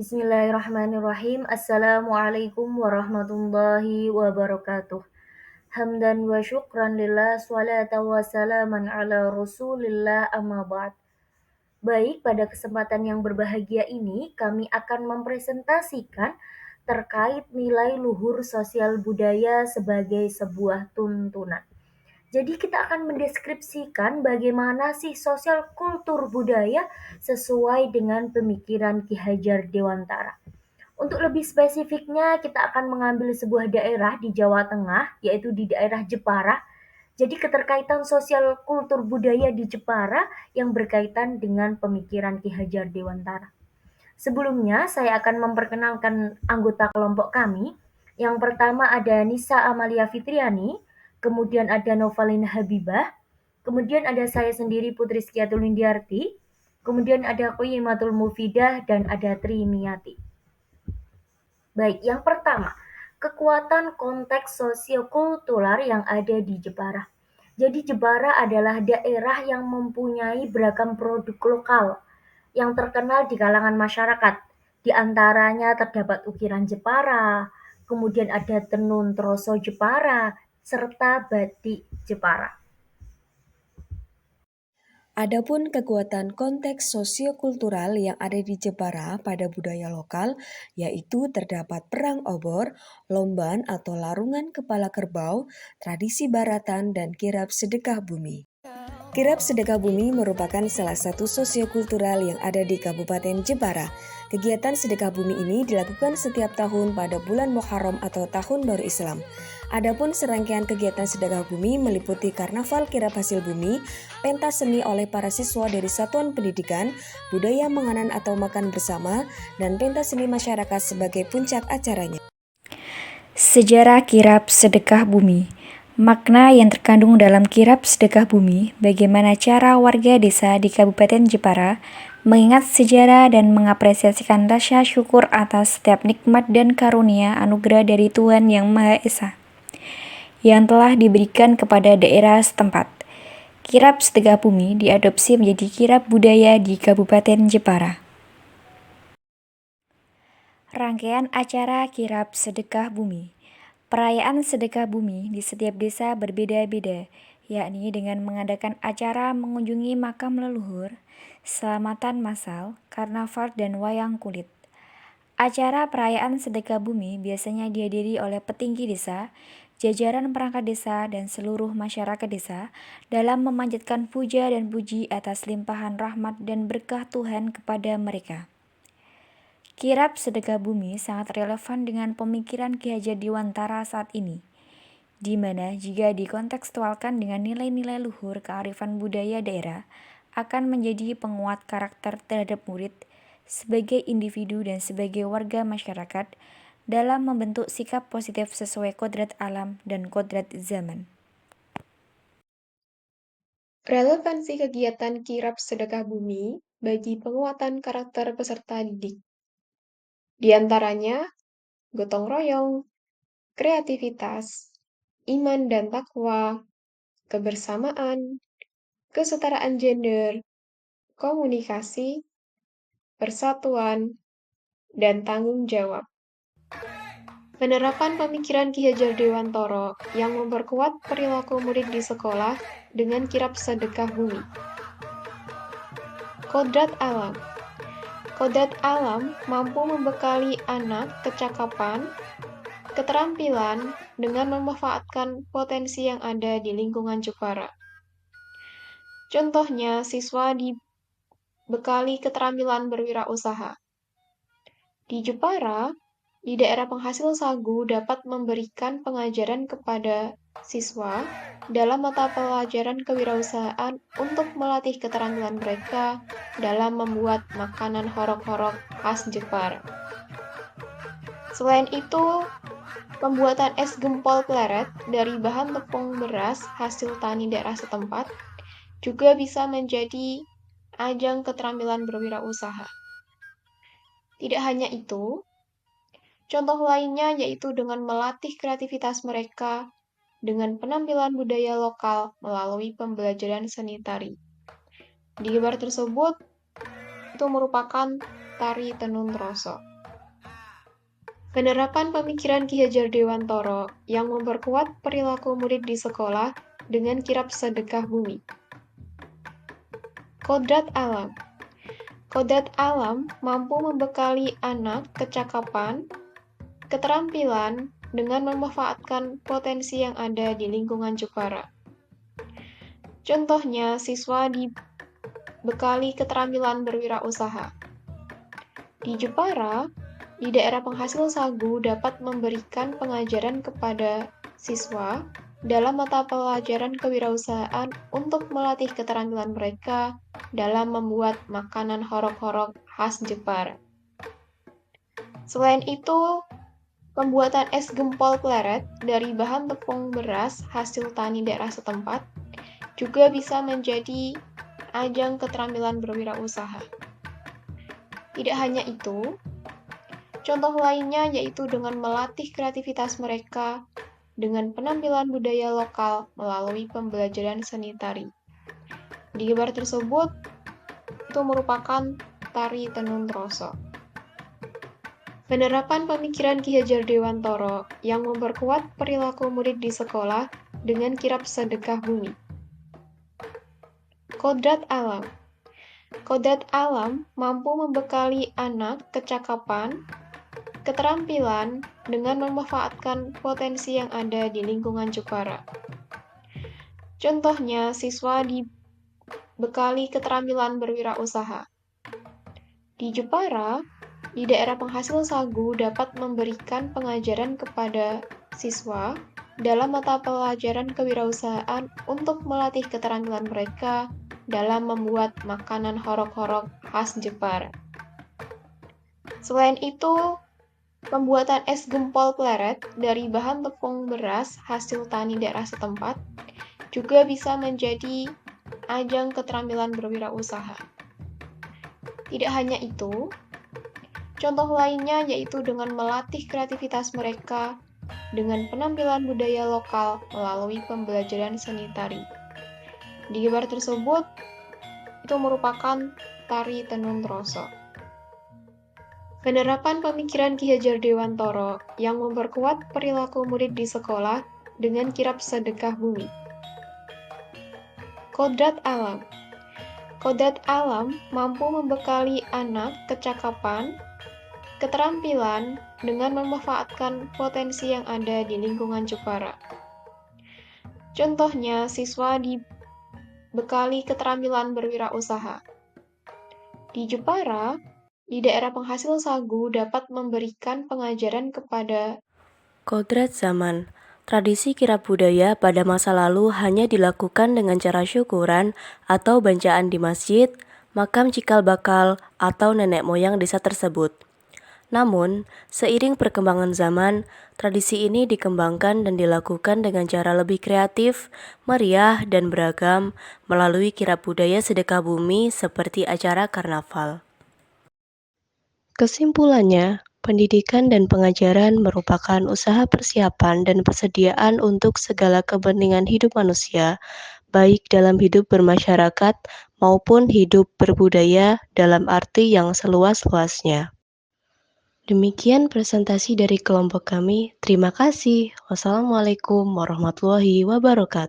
Bismillahirrahmanirrahim. Assalamualaikum warahmatullahi wabarakatuh. Hamdan wa syukran lillah, salatan wa salaman ala rasulillah, amma ba'd. Baik, pada kesempatan yang berbahagia ini kami akan mempresentasikan terkait nilai luhur sosial budaya sebagai sebuah tuntunan. Jadi kita akan mendeskripsikan bagaimana sih sosial kultur budaya sesuai dengan pemikiran Ki Hajar Dewantara. Untuk lebih spesifiknya, kita akan mengambil sebuah daerah di Jawa Tengah, yaitu di daerah Jepara. Jadi keterkaitan sosial kultur budaya di Jepara yang berkaitan dengan pemikiran Ki Hajar Dewantara. Sebelumnya, saya akan memperkenalkan anggota kelompok kami. Yang pertama ada Nisa Amalia Fitriani, kemudian ada Novalina Habibah, kemudian ada saya sendiri Putri Skiatul Indiarti, kemudian ada Qoyimatul Mufidah, dan ada Trimiyati. Baik, yang pertama, kekuatan konteks sosiokultural yang ada di Jepara. Jadi Jepara adalah daerah yang mempunyai beragam produk lokal yang terkenal di kalangan masyarakat. Di antaranya terdapat ukiran Jepara, kemudian ada tenun troso Jepara, serta batik Jepara. Adapun kekuatan konteks sosiokultural yang ada di Jepara pada budaya lokal, yaitu terdapat perang obor, lomban atau larungan kepala kerbau, tradisi baratan, dan kirab sedekah bumi. Kirab sedekah bumi merupakan salah satu sosiokultural yang ada di Kabupaten Jepara. Kegiatan sedekah bumi ini dilakukan setiap tahun pada bulan Muharram atau Tahun Baru Islam. Adapun serangkaian kegiatan sedekah bumi meliputi karnaval kirab hasil bumi, pentas seni oleh para siswa dari satuan pendidikan, budaya menganan atau makan bersama, dan pentas seni masyarakat sebagai puncak acaranya. Sejarah kirab sedekah bumi. Makna yang terkandung dalam kirab sedekah bumi, bagaimana cara warga desa di Kabupaten Jepara mengingat sejarah dan mengapresiasikan rasa syukur atas setiap nikmat dan karunia anugerah dari Tuhan Yang Maha Esa yang telah diberikan kepada daerah setempat. Kirab sedekah bumi diadopsi menjadi kirab budaya di Kabupaten Jepara. Rangkaian acara kirab sedekah bumi. Perayaan sedekah bumi di setiap desa berbeda-beda, yakni dengan mengadakan acara mengunjungi makam leluhur, selamatan massal, karnaval, dan wayang kulit. Acara perayaan sedekah bumi biasanya dihadiri oleh petinggi desa, jajaran perangkat desa, dan seluruh masyarakat desa dalam memanjatkan puja dan puji atas limpahan rahmat dan berkah Tuhan kepada mereka. Kirab sedekah bumi sangat relevan dengan pemikiran Ki Hajar Dewantara saat ini, di mana jika dikontekstualkan dengan nilai-nilai luhur kearifan budaya daerah, akan menjadi penguat karakter terhadap murid sebagai individu dan sebagai warga masyarakat dalam membentuk sikap positif sesuai kodrat alam dan kodrat zaman. Relevansi kegiatan kirab sedekah bumi bagi penguatan karakter peserta didik. Di antaranya, gotong royong, kreativitas, iman dan takwa, kebersamaan, kesetaraan gender, komunikasi, persatuan, dan tanggung jawab. Penerapan pemikiran Ki Hajar Dewantara yang memperkuat perilaku murid di sekolah dengan kirab sedekah bumi. Kodrat alam. Kodrat alam mampu membekali anak kecakapan, keterampilan dengan memanfaatkan potensi yang ada di lingkungan Jepara. Contohnya, siswa dibekali keterampilan berwirausaha. Di Jepara, di daerah penghasil sagu dapat memberikan pengajaran kepada siswa dalam mata pelajaran kewirausahaan untuk melatih keterampilan mereka dalam membuat makanan horok-horok khas Jepara. Selain itu, pembuatan es gempol pleret dari bahan tepung beras hasil tani daerah setempat juga bisa menjadi ajang keterampilan berwirausaha. Tidak hanya itu, contoh lainnya yaitu dengan melatih kreativitas mereka dengan penampilan budaya lokal melalui pembelajaran seni tari. Di gambar tersebut, itu merupakan tari tenun troso. Penerapan pemikiran Ki Hajar Dewantara yang memperkuat perilaku murid di sekolah dengan kirab sedekah bumi. Kodrat alam. Kodrat alam mampu membekali anak kecakapan, keterampilan dengan memanfaatkan potensi yang ada di lingkungan Jepara. Contohnya, siswa dibekali keterampilan berwirausaha. Di Jepara, di daerah penghasil sagu dapat memberikan pengajaran kepada siswa dalam mata pelajaran kewirausahaan untuk melatih keterampilan mereka dalam membuat makanan horok-horok khas Jepara. Selain itu, pembuatan es gempol pleret dari bahan tepung beras hasil tani daerah setempat juga bisa menjadi ajang keterampilan berwirausaha. Tidak hanya itu, contoh lainnya yaitu dengan melatih kreativitas mereka dengan penampilan budaya lokal melalui pembelajaran seni tari. Di gambar tersebut, itu merupakan tari tenun troso. Penerapan pemikiran Ki Hajar Dewantara yang memperkuat perilaku murid di sekolah dengan kirab sedekah bumi. Kodrat alam. Kodrat alam mampu membekali anak kecakapan, keterampilan dengan memanfaatkan potensi yang ada di lingkungan Jepara. Contohnya, siswa dibekali keterampilan berwirausaha. Di Jepara, di daerah penghasil sagu dapat memberikan pengajaran kepada siswa dalam mata pelajaran kewirausahaan untuk melatih keterampilan mereka dalam membuat makanan horok-horok khas Jepara. Selain itu, pembuatan es gempol pleret dari bahan tepung beras hasil tani daerah setempat juga bisa menjadi ajang keterampilan berwirausaha. Tidak hanya itu, contoh lainnya yaitu dengan melatih kreativitas mereka dengan penampilan budaya lokal melalui pembelajaran seni tari. Di gambar tersebut, itu merupakan tari tenun troso. Penerapan pemikiran Ki Hajar Dewantara yang memperkuat perilaku murid di sekolah dengan kirab sedekah bumi. Kodrat alam. Kodrat alam mampu membekali anak kecakapan, keterampilan dengan memanfaatkan potensi yang ada di lingkungan Jepara. Contohnya, siswa dibekali keterampilan berwirausaha. Di Jepara, di daerah penghasil sagu dapat memberikan pengajaran kepada Kodrat zaman. Tradisi kirab budaya pada masa lalu hanya dilakukan dengan cara syukuran atau bacaan di masjid, makam cikal bakal, atau nenek moyang desa tersebut. Namun, seiring perkembangan zaman, tradisi ini dikembangkan dan dilakukan dengan cara lebih kreatif, meriah, dan beragam melalui kirab budaya sedekah bumi seperti acara karnaval. Kesimpulannya, pendidikan dan pengajaran merupakan usaha persiapan dan persediaan untuk segala kepentingan hidup manusia, baik dalam hidup bermasyarakat maupun hidup berbudaya dalam arti yang seluas-luasnya. Demikian presentasi dari kelompok kami. Terima kasih. Wassalamualaikum warahmatullahi wabarakatuh.